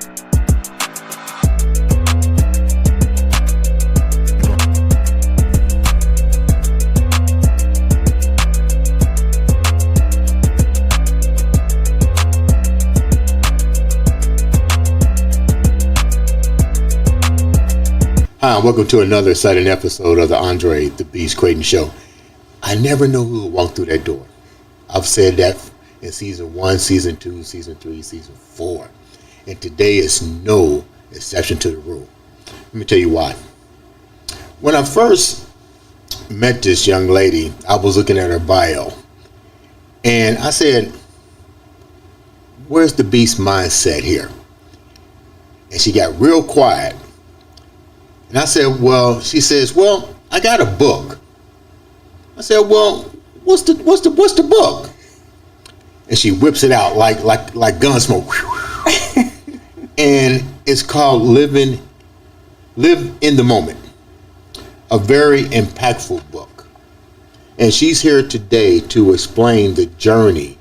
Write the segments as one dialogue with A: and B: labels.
A: Hi, and welcome to another exciting episode of the Andre The Beast Crayton Show. I never know who will walk through that door. I've said that in season 1, season 2, season 3, season 4. And today is no exception to the rule. Let me tell you why. When I first met this young lady, I was looking at her bio. And I said, where's the beast mindset here? And she got real quiet. And I said, well, she says, well, I got a book. I said, well, what's the book? And she whips it out like Gunsmoke. And it's called Live in the Moment. A very impactful book. And she's here today to explain the journey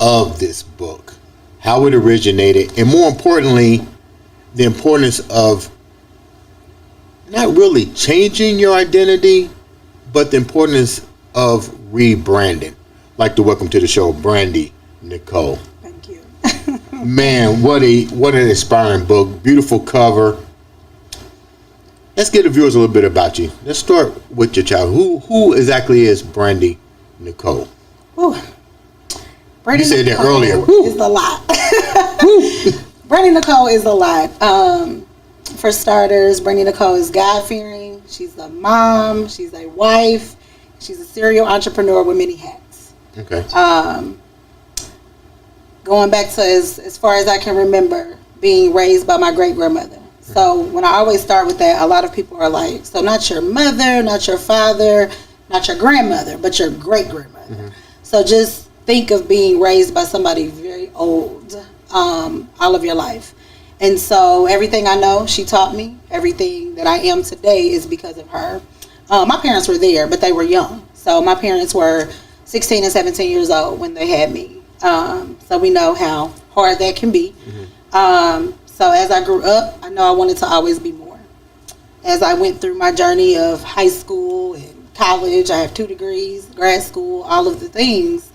A: of this book, how it originated, and more importantly, the importance of not really changing your identity, but the importance of rebranding. I'd like to welcome to the show, Brandy Nicole.
B: Thank you.
A: Man, what an inspiring book. Beautiful cover. Let's give the viewers a little bit about you. Let's start with your child. Who exactly is Brandy Nicole?
B: Ooh. Brandy
A: You said that
B: Nicole
A: earlier.
B: Is a lot. Brandy Nicole is a lot. For starters, Brandy Nicole is God-fearing. She's a mom. She's a wife. She's a serial entrepreneur with many hats.
A: Okay.
B: Going back to as far as I can remember, being raised by my great-grandmother. So when I always start with that, a lot of people are like, so not your mother, not your father, not your grandmother, but your great-grandmother. Mm-hmm. So just think of being raised by somebody very old all of your life. And so everything I know, she taught me. Everything that I am today is because of her. My parents were there, but they were young. So my parents were 16 and 17 years old when they had me. So we know how hard that can be. Mm-hmm. So as I grew up, I know I wanted to always be more. As I went through my journey of high school and college, I have 2 degrees, grad school, all of the things.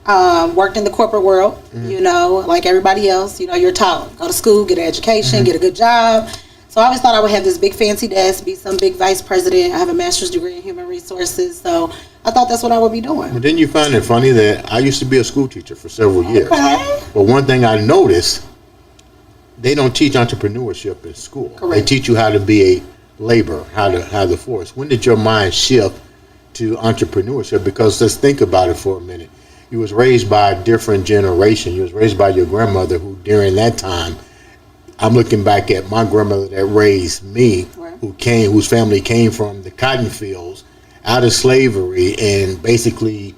B: Worked in the corporate world, mm-hmm. You know, like everybody else, you know, you're taught, go to school, get an education, mm-hmm. get a good job. So I always thought I would have this big fancy desk, be some big vice president. I have a master's degree in human resources. So I thought that's what I would be doing.
A: Well, didn't you find it funny that I used to be a school teacher for several years?
B: Okay.
A: But one thing I noticed, they don't teach entrepreneurship in school.
B: Correct.
A: They teach you how to be a laborer, how to force. When did your mind shift to entrepreneurship? Because let's think about it for a minute. You was raised by a different generation. You was raised by your grandmother, who during that time, I'm looking back at my grandmother that raised me, right. Whose family came from the cotton fields, out of slavery, and basically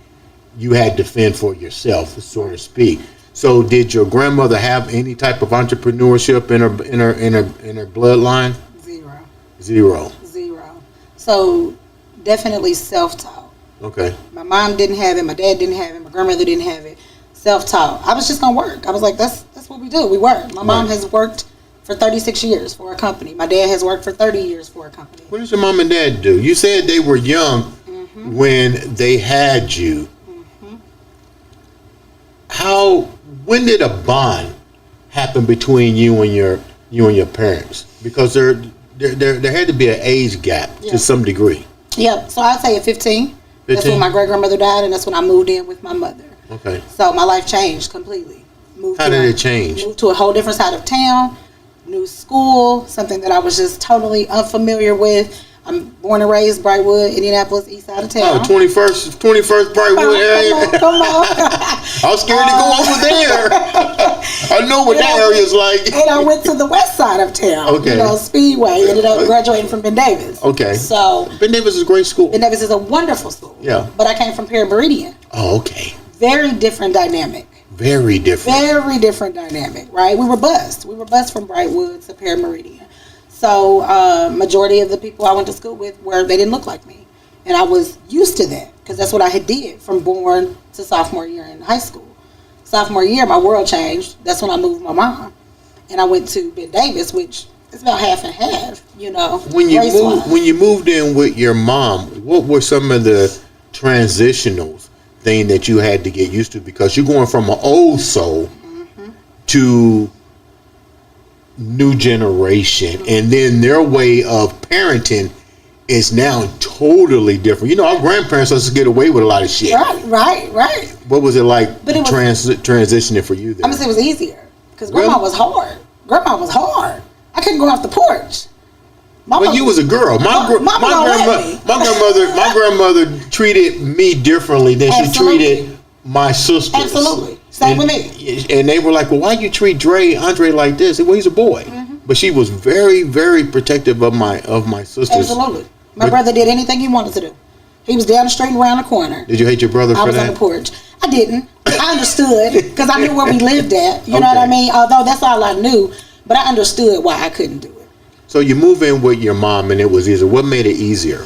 A: you had to fend for yourself, so to speak. So did your grandmother have any type of entrepreneurship in her bloodline? Zero.
B: So definitely self-taught.
A: Okay.
B: My mom didn't have it. My dad didn't have it. My grandmother didn't have it. Self-taught. I was just gonna work. I was like, that's what we do. We work. My mom has worked for 36 years for a company. My dad has worked for 30 years for a company.
A: What did your mom and dad do? You said they were young mm-hmm. when they had you. Mm-hmm. When did a bond happen between you and your parents? Because there had to be an age gap to some degree.
B: Yep. So I'd say at 15. That's when my great-grandmother died, and that's when I moved in with my mother.
A: Okay.
B: So my life changed completely.
A: How did it change?
B: Moved to a whole different side of town, new school, something that I was just totally unfamiliar with. I'm born and raised Brightwood, Indianapolis, east side of town.
A: 21st Brightwood area.
B: Come on.
A: I was scared to go over there. I know what that area is like.
B: And I went to the west side of town.
A: Okay.
B: Speedway. Ended up graduating from Ben Davis.
A: Okay.
B: So
A: Ben Davis is a great school.
B: Ben Davis is a wonderful school.
A: Yeah.
B: But I came from Perry Meridian.
A: Oh, okay.
B: Very different dynamic.
A: Very different.
B: Very different dynamic, right? We were bused. We were bused from Brightwood to Perry Meridian. So majority of the people I went to school with they didn't look like me. And I was used to that because that's what I had did from born to sophomore year in high school. Sophomore year, my world changed. That's when I moved my mom. and I went to Ben Davis, which is about half and half,
A: When you moved in with your mom, what were some of the transitional thing that you had to get used to? Because you're going from an old soul to new generation, and then their way of parenting is now totally different. Our grandparents used to get away with a lot of shit.
B: Right.
A: What was it like transitioning for you there?
B: I'm gonna say it was easier because grandma was hard. I couldn't go off the porch.
A: But you was a girl. My grandmother treated me differently than she treated my sisters.
B: Absolutely. Same with me.
A: And they were like, well, why you treat Andre like this? Well, he's a boy. But she was very, very protective of my sisters.
B: Absolutely. My brother did anything he wanted to do. He was down the street and around the corner.
A: Did you hate your brother for that?
B: I was on the porch. I didn't. I understood because I knew where we lived at. You know what I mean? Although that's all I knew. But I understood why I couldn't do it.
A: So you move in with your mom and it was easier. What made it easier?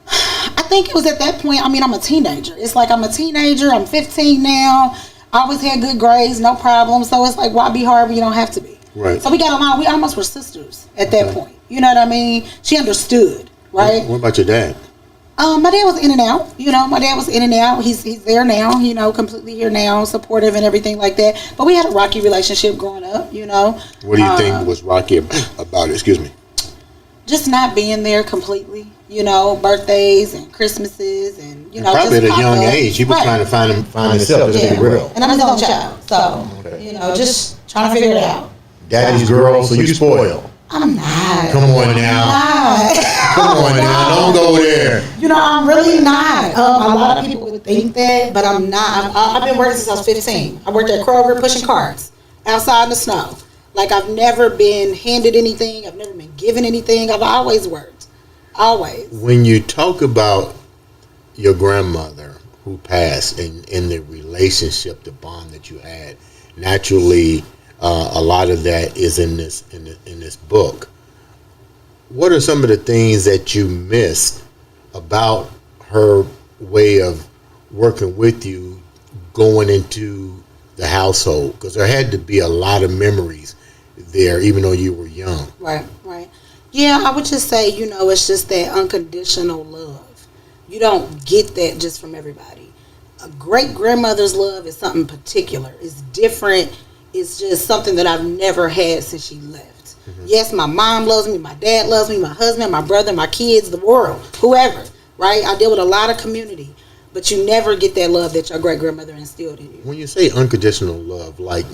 B: I think it was at that point, I'm a teenager. It's like I'm a teenager. I'm 15 now. I always had good grades, no problem. So it's like, why be hard when you don't have to be?
A: Right.
B: So we got along. We almost were sisters at that point. You know what I mean? She understood, right?
A: What about your dad?
B: My dad was in and out. My dad was in and out. He's there now, completely here now, supportive and everything like that. But we had a rocky relationship growing up,
A: What do you think was rocky about it? Excuse me.
B: Just not being there completely, birthdays and Christmases and,
A: probably at a young age. He was trying to find himself, just to be real.
B: And I'm his own child. So, just trying to figure it out.
A: Daddy's girl, so you spoiled.
B: I'm not.
A: Come on now. Come on now. Don't go there.
B: I'm really not. A lot of people would think that, but I'm not. I've been working since I was 15. I worked at Kroger pushing carts outside in the snow. Like, I've never been handed anything. I've never been given anything. I've always worked. Always.
A: When you talk about your grandmother who passed and the relationship, the bond that you had, naturally, a lot of that is in this book. What are some of the things that you missed about her way of working with you going into the household? Because there had to be a lot of memories there, even though you were young.
B: Right. Yeah, I would just say, it's just that unconditional love. You don't get that just from everybody. A great grandmother's love is something particular. It's different. It's just something that I've never had since she left. Yes, my mom loves me, my dad loves me, my husband, my brother, my kids, the world, whoever, right? I deal with a lot of community, but you never get that love that your great-grandmother instilled in you.
A: When you say unconditional love, like,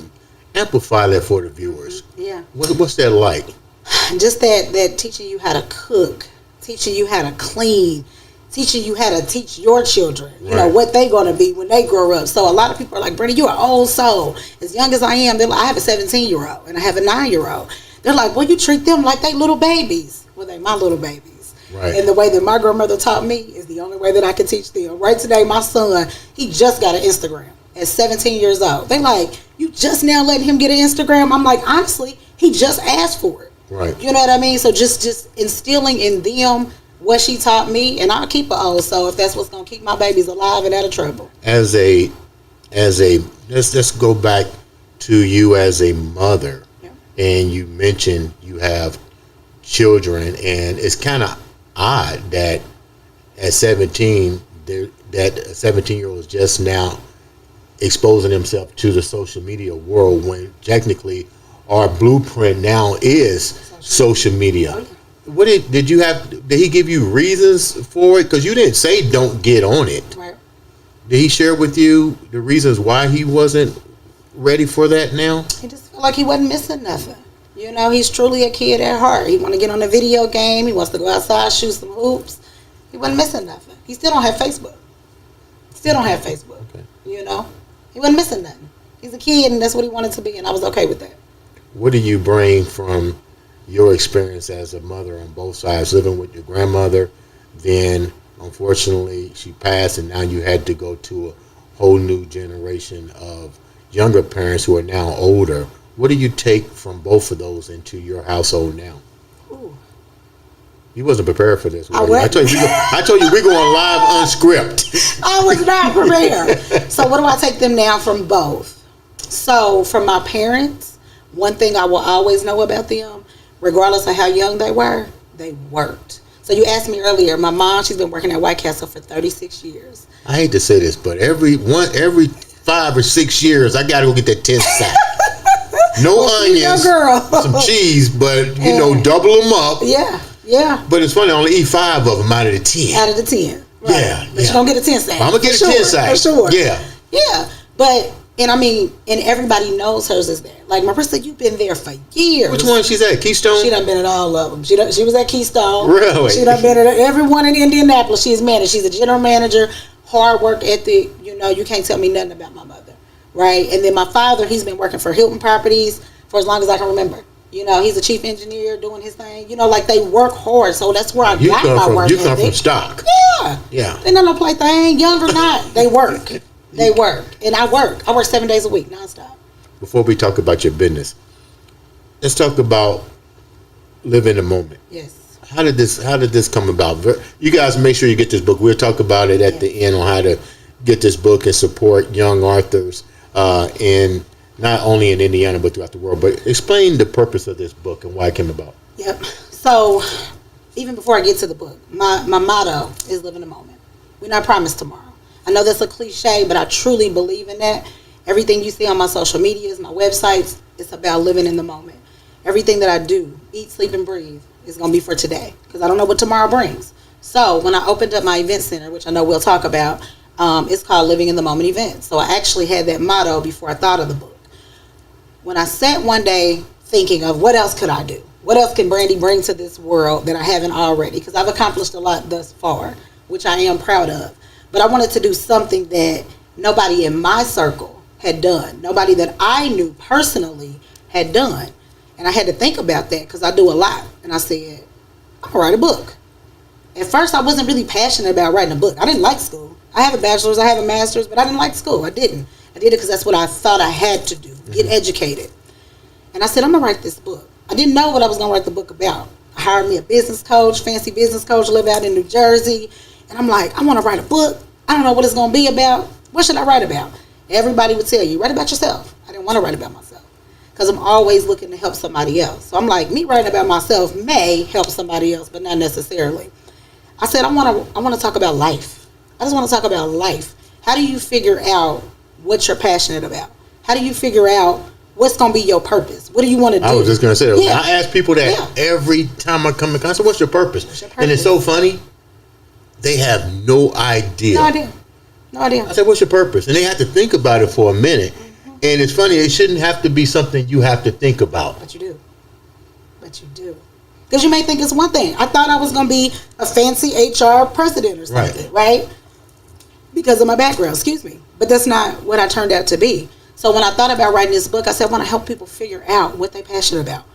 A: amplify that for the viewers.
B: Yeah.
A: What's that like?
B: Just that teaching you how to cook, teaching you how to clean, teaching you how to teach your children, what they're going to be when they grow up. So a lot of people are like, Brandy, you're an old soul. As young as I am, they're like, I have a 17-year-old and I have a 9-year-old. They're like, well, you treat them like they little babies. Well, they my little babies.
A: Right.
B: And the way that my grandmother taught me is the only way that I can teach them. Right today, my son, he just got an Instagram at 17 years old. They like, you just now letting him get an Instagram? I'm like, honestly, he just asked for it.
A: Right.
B: You know what I mean? So just instilling in them what she taught me, and I'll keep her old. So if that's what's gonna keep my babies alive and out of trouble.
A: As a let's go back to you as a mother.
B: Yeah.
A: And you mentioned you have children, and it's kind of odd that at 17, that a 17-year-old is just now exposing himself to the social media world when technically our blueprint now is social media.
B: Oh, yeah.
A: What did he give you reasons for it? Because you didn't say don't get on it.
B: Right.
A: Did he share with you the reasons why he wasn't ready for that now?
B: He just felt like he wasn't missing nothing. He's truly a kid at heart. He want to get on a video game. He wants to go outside, shoot some hoops. He wasn't missing nothing. He still don't have Facebook. Okay. He wasn't missing nothing. He's a kid, and that's what he wanted to be, and I was okay with that.
A: What do you bring from your experience as a mother on both sides, living with your grandmother, then unfortunately she passed, and now you had to go to a whole new generation of younger parents who are now older? What do you take from both of those into your household now?
B: Ooh.
A: You wasn't prepared for this.
B: I
A: told you we're going live unscripted.
B: I was not prepared. So what do I take them now from both? So from my parents, one thing I will always know about them, regardless of how young they were, they worked. So you asked me earlier, my mom, she's been working at White Castle for 36 years.
A: I hate to say this, but every 5 or 6 years, I got to go get that 10th sack. No onions,
B: girl.
A: some cheese, but, double them up.
B: Yeah, yeah.
A: But it's funny, I only eat 5 of them out of the 10.
B: Out of the 10. Right.
A: Yeah.
B: But you don't get a 10 sack.
A: I'm going to get a 10 sack.
B: For sure.
A: Yeah.
B: Yeah. But, and everybody knows hers is there. Like, Marissa, you've been there for years.
A: Which one she's at? Keystone?
B: She done been at all of them. She was at Keystone.
A: Really?
B: She done been at every one in Indianapolis. She's managed. She's a general manager, hard work ethic. You can't tell me nothing about my mother. Right? And then my father, he's been working for Hilton Properties for as long as I can remember. He's a chief engineer doing his thing. Like they work hard. So that's where I got my work ethic.
A: You come from stock.
B: Yeah.
A: Yeah.
B: They don't play thing, young or not. They work. They work. And I work. I work 7 days a week, nonstop.
A: Before we talk about your business, let's talk about living the moment.
B: Yes.
A: How did this come about? You guys make sure you get this book. We'll talk about it at the end on how to get this book and support young authors in not only in Indiana but throughout the world. But explain the purpose of this book and why it came about.
B: Yep. So even before I get to the book, my motto is live in the moment. We're not promised tomorrow. I know that's a cliche, but I truly believe in that. Everything you see on my social medias, my websites, it's about living in the moment. Everything that I do, eat, sleep, and breathe, is going to be for today because I don't know what tomorrow brings. So when I opened up my event center, which I know we'll talk about, it's called Living in the Moment Event. So I actually had that motto before I thought of the book. When I sat one day thinking of what else could I do? What else can Brandy bring to this world that I haven't already? Because I've accomplished a lot thus far, which I am proud of. But I wanted to do something that nobody in my circle had done. Nobody that I knew personally had done. And I had to think about that because I do a lot. And I said, I'll write a book. At first, I wasn't really passionate about writing a book. I didn't like school. I have a bachelor's, I have a master's, but I didn't like school. I didn't. I did it because that's what I thought I had to do, get educated. And I said, I'm going to write this book. I didn't know what I was going to write the book about. I hired me a business coach, fancy business coach, live out in New Jersey. And I'm like, I want to write a book. I don't know what it's going to be about. What should I write about? Everybody would tell you, write about yourself. I didn't want to write about myself because I'm always looking to help somebody else. So I'm like, me writing about myself may help somebody else, but not necessarily. I said, I want to talk about life. I just want to talk about life. How do you figure out what you're passionate about? How do you figure out what's going to be your purpose? What do you want to do?
A: I was just going to say that.
B: Yeah.
A: I ask people that every time I come in contact. What's your purpose?
B: What's your purpose?
A: And it's so funny. They have no idea.
B: No idea.
A: I said, what's your purpose? And they have to think about it for a minute. Mm-hmm. And it's funny. It shouldn't have to be something you have to think about.
B: But you do. Because you may think it's one thing. I thought I was going to be a fancy HR president or something, right? Because of my background, excuse me. But that's not what I turned out to be. So when I thought about writing this book, I said, I want to help people figure out what they're passionate about.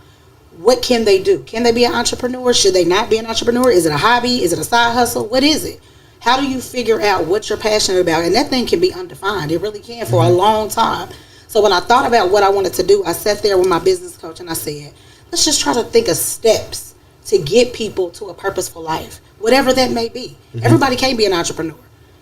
B: What can they do? Can they be an entrepreneur? Should they not be an entrepreneur? Is it a hobby? Is it a side hustle? What is it? How do you figure out what you're passionate about? And that thing can be undefined. It really can for a long time. So when I thought about what I wanted to do, I sat there with my business coach and I said, let's just try to think of steps to get people to a purposeful life, whatever that may be. Mm-hmm. Everybody can't be an entrepreneur.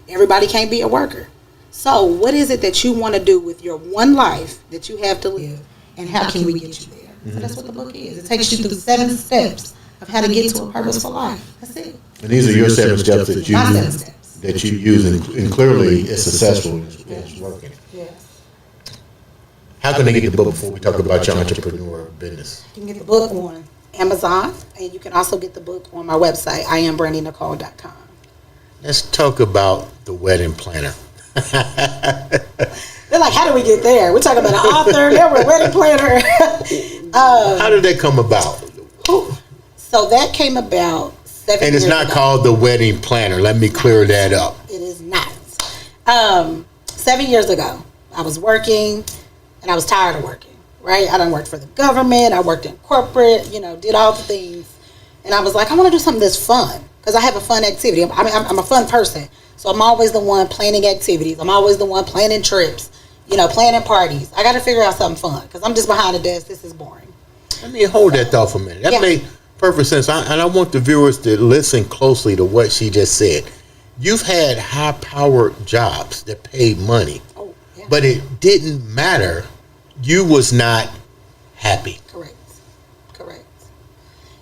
B: Everybody can't be a worker. So what is it that you want to do with your one life that you have to live? And how can we get you there? Mm-hmm. So that's what the book is. It takes you through 7 steps of how to get to a purposeful life. That's it.
A: And these are your 7 steps that you use, and clearly it's successful and it's working.
B: Yes.
A: How can they get the book before we talk about your entrepreneur business?
B: You can get the book on Amazon, and you can also get the book on my website, iambeast.com.
A: Let's talk about the wedding planner.
B: They're like, how do we get there? We're talking about an author, now we're a wedding planner.
A: How did that come about?
B: So that came about 7 years ago.
A: And it's not called the wedding planner. Let me clear that up.
B: It is not. 7 years ago, I was working, and I was tired of working, right? I done worked for the government. I worked in corporate, did all the things. And I was like, I want to do something that's fun because I have a fun activity. I'm a fun person. So I'm always the one planning activities. I'm always the one planning trips, planning parties. I got to figure out something fun because I'm just behind the desk. This is boring.
A: Let me hold that thought for a minute. That made perfect sense. And I want the viewers to listen closely to what she just said. You've had high-powered jobs that paid money, but it didn't matter. You was not happy.
B: Correct.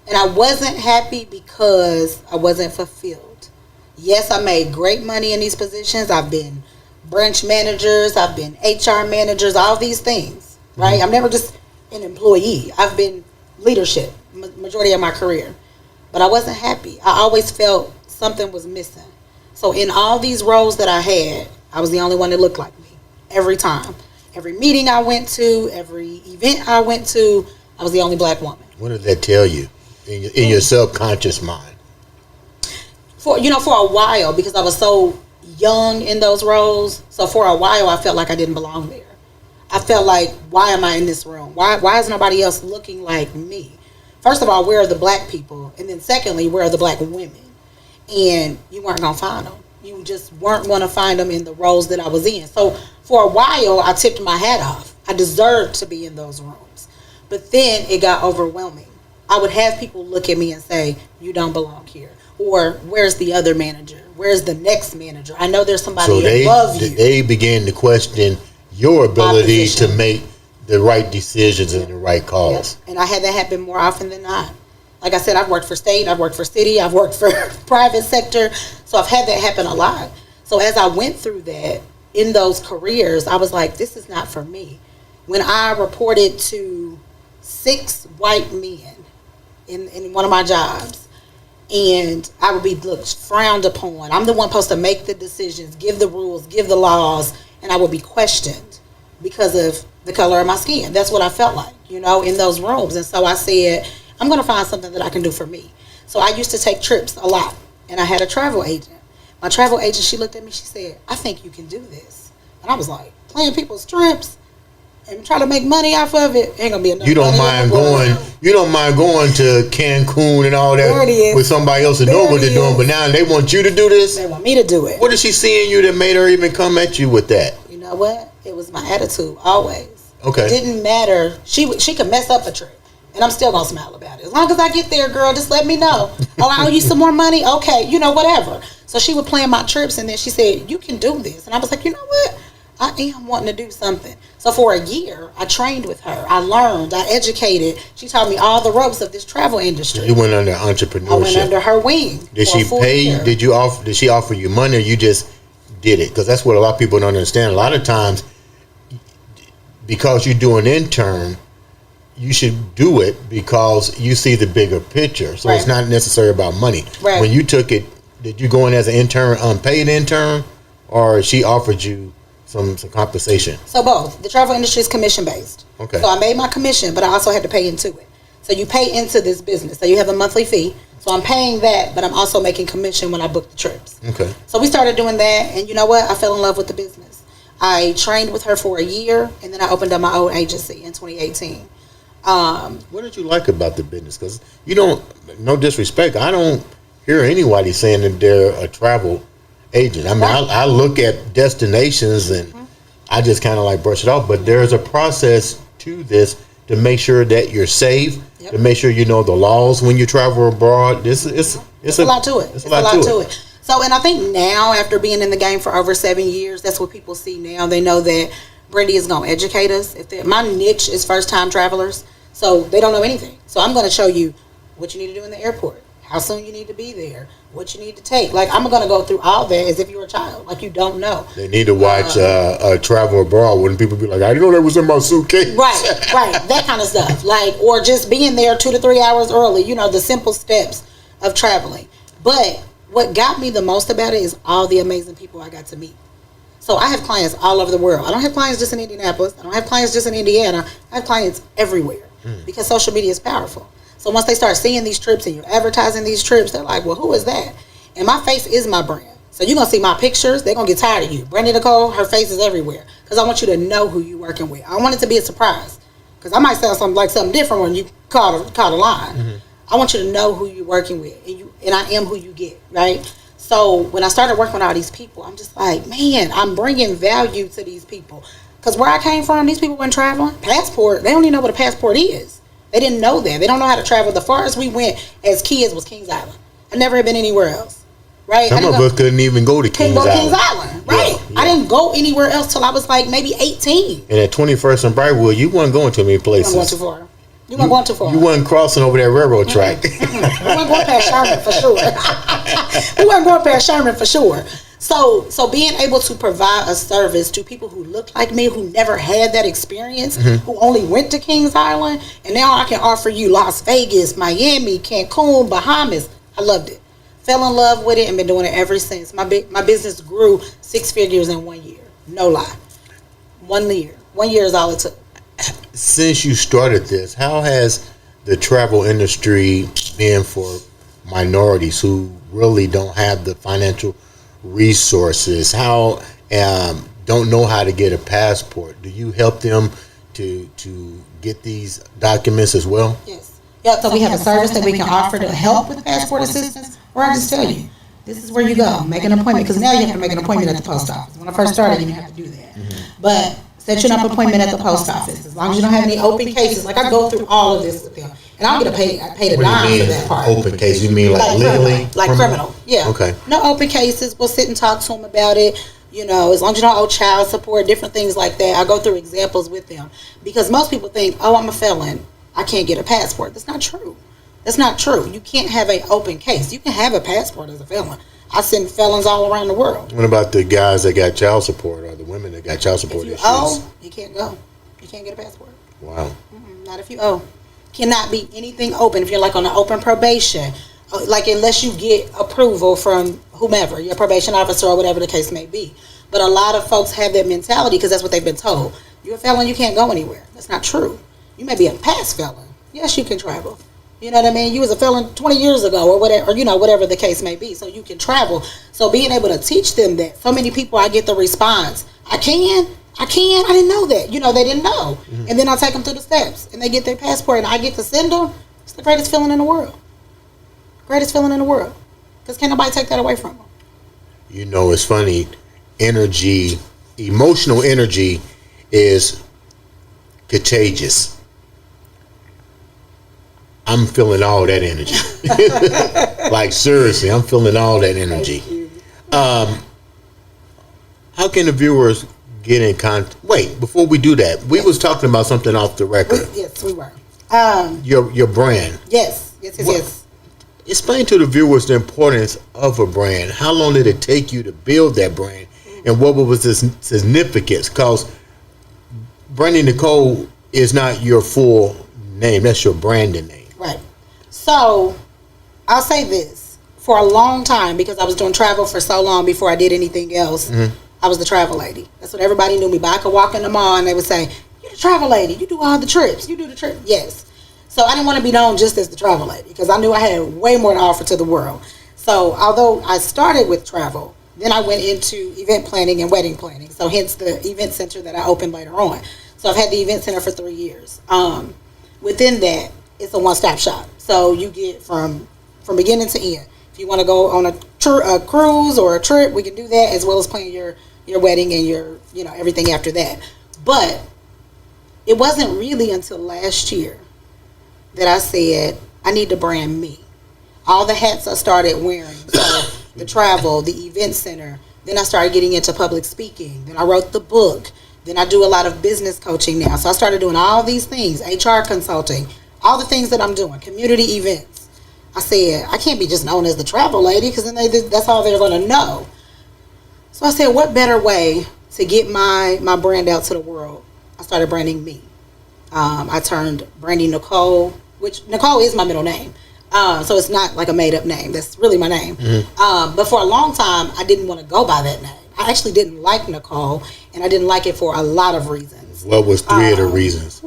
B: And I wasn't happy because I wasn't fulfilled. Yes, I made great money in these positions. I've been branch managers. I've been HR managers, all these things, right? I'm never just an employee. I've been leadership majority of my career. But I wasn't happy. I always felt something was missing. So in all these roles that I had, I was the only one that looked like me every time. Every meeting I went to, every event I went to, I was the only black woman.
A: What did that tell you in your subconscious mind?
B: For a while, because I was so young in those roles, so for a while I felt like I didn't belong there. I felt like, why am I in this room? Why is nobody else looking like me? First of all, where are the black people? And then secondly, where are the black women? And you weren't going to find them. You just weren't going to find them in the roles that I was in. So for a while, I tipped my hat off. I deserved to be in those rooms. But then it got overwhelming. I would have people look at me and say, you don't belong here. Or where's the other manager? Where's the next manager? I know there's somebody above you.
A: They began to question your ability to make the right decisions and the right calls.
B: Yeah. And I had that happen more often than not. Like I said, I've worked for state, I've worked for city, I've worked for private sector. So I've had that happen a lot. So as I went through that in those careers, I was like, this is not for me. When I reported to 6 white men in one of my jobs, and I would be looked frowned upon. I'm the one supposed to make the decisions, give the rules, give the laws, and I would be questioned because of the color of my skin. That's what I felt like, in those rooms. And so I said, I'm going to find something that I can do for me. So I used to take trips a lot, and I had a travel agent. My travel agent, she looked at me, she said, I think you can do this. And I was like, planning people's trips and try to make money off of it ain't gonna be enough.
A: You don't mind going to Cancun and all that with somebody else to know what they're doing, but now they want you to do this?
B: They want me to do it.
A: What did she see in you that made her even come at you with that?
B: You know what? It was my attitude, always.
A: Okay.
B: It didn't matter. She could mess up a trip, and I'm still gonna smile about it. As long as I get there, girl, just let me know. Oh, I owe you some more money? Okay, whatever. So she would plan my trips, and then she said, you can do this. And I was like, you know what? I am wanting to do something. So for a year, I trained with her. I learned. I educated. She taught me all the ropes of this travel industry.
A: You went under entrepreneurship.
B: I went under her wing.
A: Did she pay? Did she offer you money, or you just did it? Because that's what a lot of people don't understand. A lot of times, because you do an intern, you should do it because you see the bigger picture. So It's not necessarily about money.
B: Right.
A: When you took it, did you go in as an intern, unpaid intern, or she offered you some compensation?
B: So both. The travel industry is commission based.
A: Okay.
B: So I made my commission, but I also had to pay into it. So you pay into this business. So you have a monthly fee. So I'm paying that, but I'm also making commission when I book the trips.
A: Okay.
B: So we started doing that, and you know what? I fell in love with the business. I trained with her for a year, and then I opened up my own agency in 2018.
A: What did you like about the business? Because no disrespect, I don't hear anybody saying that they're a travel agent. I mean, I look at destinations and I just kind of like brush it off, but there's a process to this to make sure that you're safe, to make sure you know the laws when you travel abroad. It's a lot to it. It's a lot to it.
B: So, and I think now, after being in the game for over 7 years, that's what people see now. They know that Brandy is going to educate us. My niche is first-time travelers, so they don't know anything. So I'm going to show you what you need to do in the airport, how soon you need to be there, what you need to take. Like, I'm going to go through all that as if you were a child, like you don't know.
A: They need to watch Travel Abroad when people be like, I didn't know that was in my suitcase.
B: Right, that kind of stuff. Like, or just being there 2 to 3 hours early, the simple steps of traveling. But what got me the most about it is all the amazing people I got to meet. So I have clients all over the world. I don't have clients just in Indianapolis. I don't have clients just in Indiana. I have clients everywhere because social media is powerful. So once they start seeing these trips and you're advertising these trips, they're like, well, who is that? And my face is my brand. So you're going to see my pictures. They're going to get tired of you. Brandy Nicole, her face is everywhere because I want you to know who you're working with. I want it to be a surprise because I might sound something different when you call the line. Mm-hmm. I want you to know who you're working with, and I am who you get, right? So when I started working with all these people, I'm just like, man, I'm bringing value to these people. Because where I came from, these people weren't traveling. Passport, they don't even know what a passport is. They didn't know that. They don't know how to travel. The farthest we went as kids was Kings Island. I never had been anywhere else. right?
A: Some of us couldn't even go to Kings
B: Island, right? Yeah. I didn't go anywhere else till I was like maybe 18.
A: And at 21st and Brightwood, you weren't going to many places.
B: You weren't going too far. You weren't going too far.
A: You weren't crossing over that railroad track.
B: We weren't going past Sherman for sure. We weren't going past Sherman for sure. So being able to provide a service to people who look like me, who never had that experience, who only went to Kings Island, and now I can offer you Las Vegas, Miami, Cancun, Bahamas. I loved it. Fell in love with it and been doing it ever since. My business grew 6 figures in 1 year. No lie. 1 year. 1 year is all it took.
A: Since you started this, how has the travel industry been for minorities who really don't have the financial resources, how don't know how to get a passport? Do you help them to get these documents as well?
B: Yes. Yep. So we have a service that we can offer to help with passport assistance, or I just tell you, this is where you go, make an appointment, because now you have to make an appointment at the post office. When I first started, you didn't have to do that. But set you up an appointment at the post office. As long as you don't have any open cases, like I go through all of this with them, and I don't get paid a dime for that part.
A: Open case? You mean like legally?
B: Like criminal? Yeah.
A: Okay.
B: No open cases. We'll sit and talk to them about it. You know, as long as you don't owe child support, different things like that. I go through examples with them because most people think, oh, I'm a felon, I can't get a passport. That's not true. That's not true. You can't have an open case. You can have a passport as a felon. I send felons all around the world.
A: What about the guys that got child support or the women that got child support issues?
B: You can't go. You can't get a passport.
A: Wow.
B: Not if you owe. Cannot be anything open if you're like on an open probation. Like unless you get approval from whomever, your probation officer or whatever the case may be. But a lot of folks have that mentality because that's what they've been told. You're a felon, you can't go anywhere. That's not true. You may be a past felon. Yes, you can travel. You know what I mean? You was a felon 20 years ago or whatever, or, you know, whatever the case may be. So you can travel. So being able to teach them that. So many people, I get the response, I didn't know that. You know, they didn't know. And then I take them through the steps and they get their passport and I get to send them. It's the greatest feeling in the world. Greatest feeling in the world. Because can't nobody take that away from them.
A: You know, it's funny. Energy, emotional energy is contagious. I'm feeling all that energy. Like seriously, I'm feeling all that energy. How can the viewers get in contact? Wait, before we do that, we was talking about something off the record.
B: Yes, we were.
A: Your brand.
B: Yes.
A: Explain to the viewers the importance of a brand. How long did it take you to build that brand, and what was the significance? Because Brandy Nicole is not your full name; that's your branding name.
B: Right. So, I'll say this. For a long time, because I was doing travel for so long before I did anything else, I was the travel lady. That's what everybody knew me by. I could walk in the mall and they would say, you're the travel lady. You do all the trips. You do the trip. Yes. So, I didn't want to be known just as the travel lady because I knew I had way more to offer to the world. So, although I started with travel, then I went into event planning and wedding planning. So, hence the event center that I opened later on. So, I've had the event center for 3 years. Within that, it's a one-stop shop. So you get from beginning to end. If you want to go on a cruise or a trip, we can do that, as well as plan your wedding and your, you know, everything after that. But it wasn't really until last year that I said, I need to brand me. All the hats I started wearing, so the travel, the event center, then I started getting into public speaking. Then I wrote the book. Then I do a lot of business coaching now. So I started doing all these things, HR consulting, all the things that I'm doing, community events. I said, I can't be just known as the travel lady because then that's all they're going to know. So I said, what better way to get my brand out to the world? I started branding me. I turned Brandy Nicole, which Nicole is my middle name. So it's not like a made-up name. That's really my name. But for a long time, I didn't want to go by that name. I actually didn't like Nicole, and I didn't like it for a lot of reasons.
A: What was 3 of the reasons?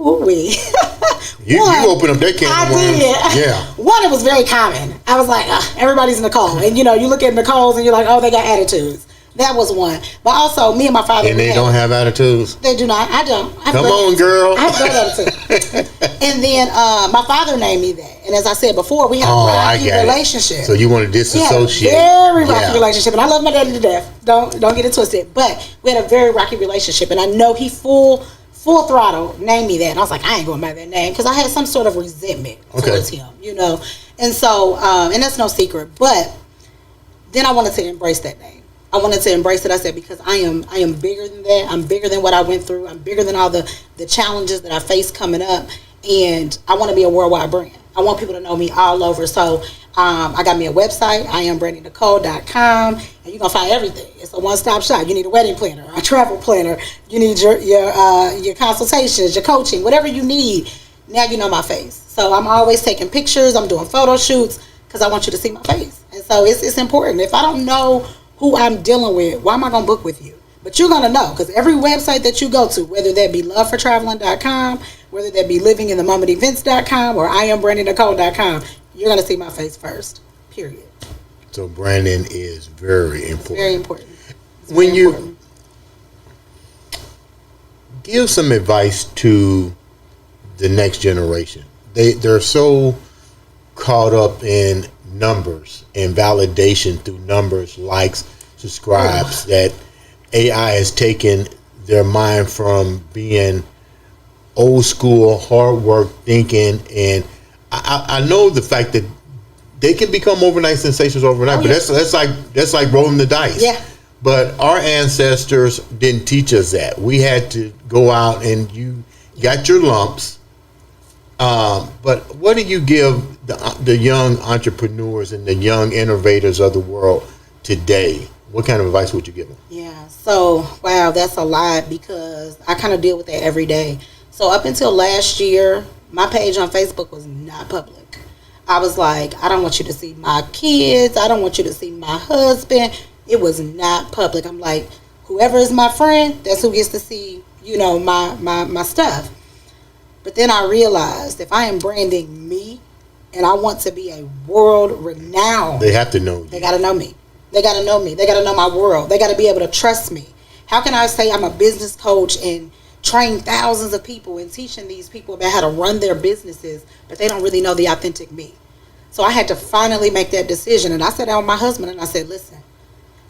A: You opened up that can of worms.
B: I did.
A: Yeah.
B: One, it was very common. I was like, everybody's Nicole. And, you know, you look at Nicole's and you're like, oh, they got attitudes. That was one. But also, me and my father.
A: And they don't have attitudes?
B: They do not. I don't.
A: Come on, girl.
B: I have great attitude. And then my father named me that. And as I said before, we had a rocky relationship.
A: So you want to disassociate.
B: Very rocky relationship. And I love my daddy to death. Don't get it twisted. But we had a very rocky relationship. And I know he full throttle named me that. And I was like, I ain't going by that name. Because I had some sort of resentment towards him, you know. And so, and that's no secret. But then I wanted to embrace that name. I wanted to embrace it. I said, because I am bigger than that. I'm bigger than what I went through. I'm bigger than all the challenges that I face coming up. And I want to be a worldwide brand. I want people to know me all over. So I got me a website, iambeastcrayton.com, and you're going to find everything. It's a one-stop shop. You need a wedding planner, a travel planner. You need your consultations, your coaching, whatever you need. Now you know my face. So I'm always taking pictures. I'm doing photo shoots because I want you to see my face. And so it's important. If I don't know who I'm dealing with, why am I going to book with you? But you're going to know, because every website that you go to, whether that be lovefortraveling.com, whether that be livinginthemomentevents.com or iamBrandyNicole.com, you're going to see my face first, period.
A: So branding is very important.
B: It's very important.
A: When you give some advice to the next generation, they're so caught up in numbers and validation through numbers, likes, subscribes, that AI has taken their mind from being old school, hard work thinking. And I know the fact that they can become overnight sensations overnight, but that's like rolling the dice.
B: Yeah.
A: But our ancestors didn't teach us that. We had to go out and you got your lumps. But what do you give the young entrepreneurs and the young innovators of the world today? What kind of advice would you give them?
B: Yeah, so, wow, that's a lot, because I kind of deal with that every day. So up until last year, my page on Facebook was not public. I was like, I don't want you to see my kids. I don't want you to see my husband. It was not public. I'm like, whoever is my friend, that's who gets to see, my stuff. But then I realized, if I am branding me and I want to be a world renowned,
A: they have to know you.
B: They got to know me. They got to know me. They got to know my world. They got to be able to trust me. How can I say I'm a business coach and train thousands of people and teaching these people about how to run their businesses, but they don't really know the authentic me? So I had to finally make that decision. And I sat down with my husband and I said, listen,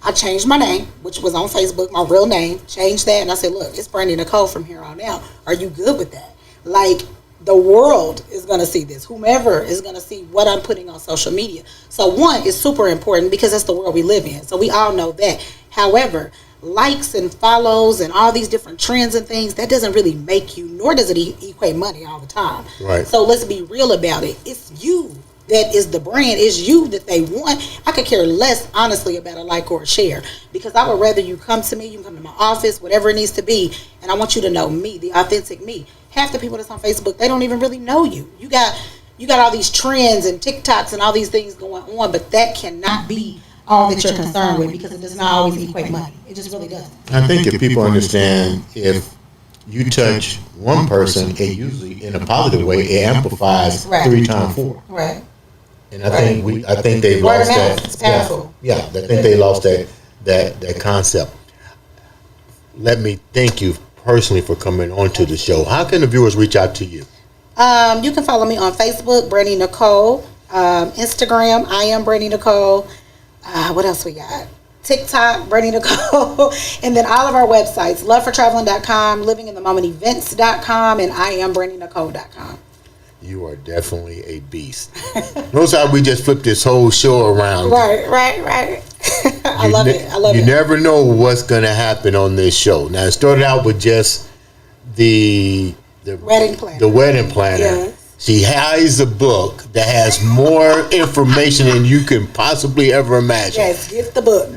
B: I changed my name, which was on Facebook, my real name, changed that. And I said, look, it's Brandy Nicole from here on out. Are you good with that? Like, the world is going to see this. Whomever is going to see what I'm putting on social media. So one, is super important because that's the world we live in. So we all know that. However, likes and follows and all these different trends and things, that doesn't really make you, nor does it equate money all the time.
A: Right.
B: So let's be real about it. It's you that is the brand. It's you that they want. I could care less, honestly, about a like or a share, because I would rather you come to me, you can come to my office, whatever it needs to be, and I want you to know me, the authentic me. Half the people that's on Facebook, they don't even really know you. You got all these trends and TikToks and all these things going on, but that cannot be all that you're concerned with, because it does not always equate money. It just really doesn't.
A: I think if people understand, if you touch one person, it usually, in a positive way, it amplifies 3 times 4.
B: Right.
A: And I think they lost that.
B: It's powerful.
A: Yeah, I think they lost that concept. Let me thank you personally for coming on to the show. How can the viewers reach out to you?
B: You can follow me on Facebook, Brandy Nicole. Instagram, I am Brandy Nicole. What else we got? TikTok, Brandy Nicole. And then all of our websites, lovefortraveling.com, livinginthemomentevents.com, and iamBrandyNicole.com.
A: You are definitely a beast. Notice how we just flipped this whole show around.
B: Right. I love it.
A: You never know what's going to happen on this show. Now, it started out with just the
B: wedding planner.
A: The wedding planner.
B: Yes.
A: She has a book that has more information than you can possibly ever imagine.
B: Yes, get the book.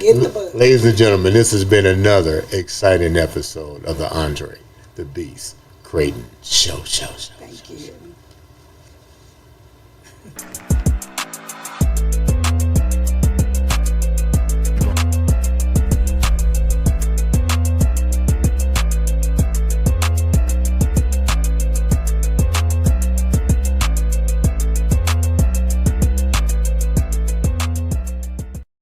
A: Ladies and gentlemen, this has been another exciting episode of the Andre The Beast Crayton Show.
B: Thank you.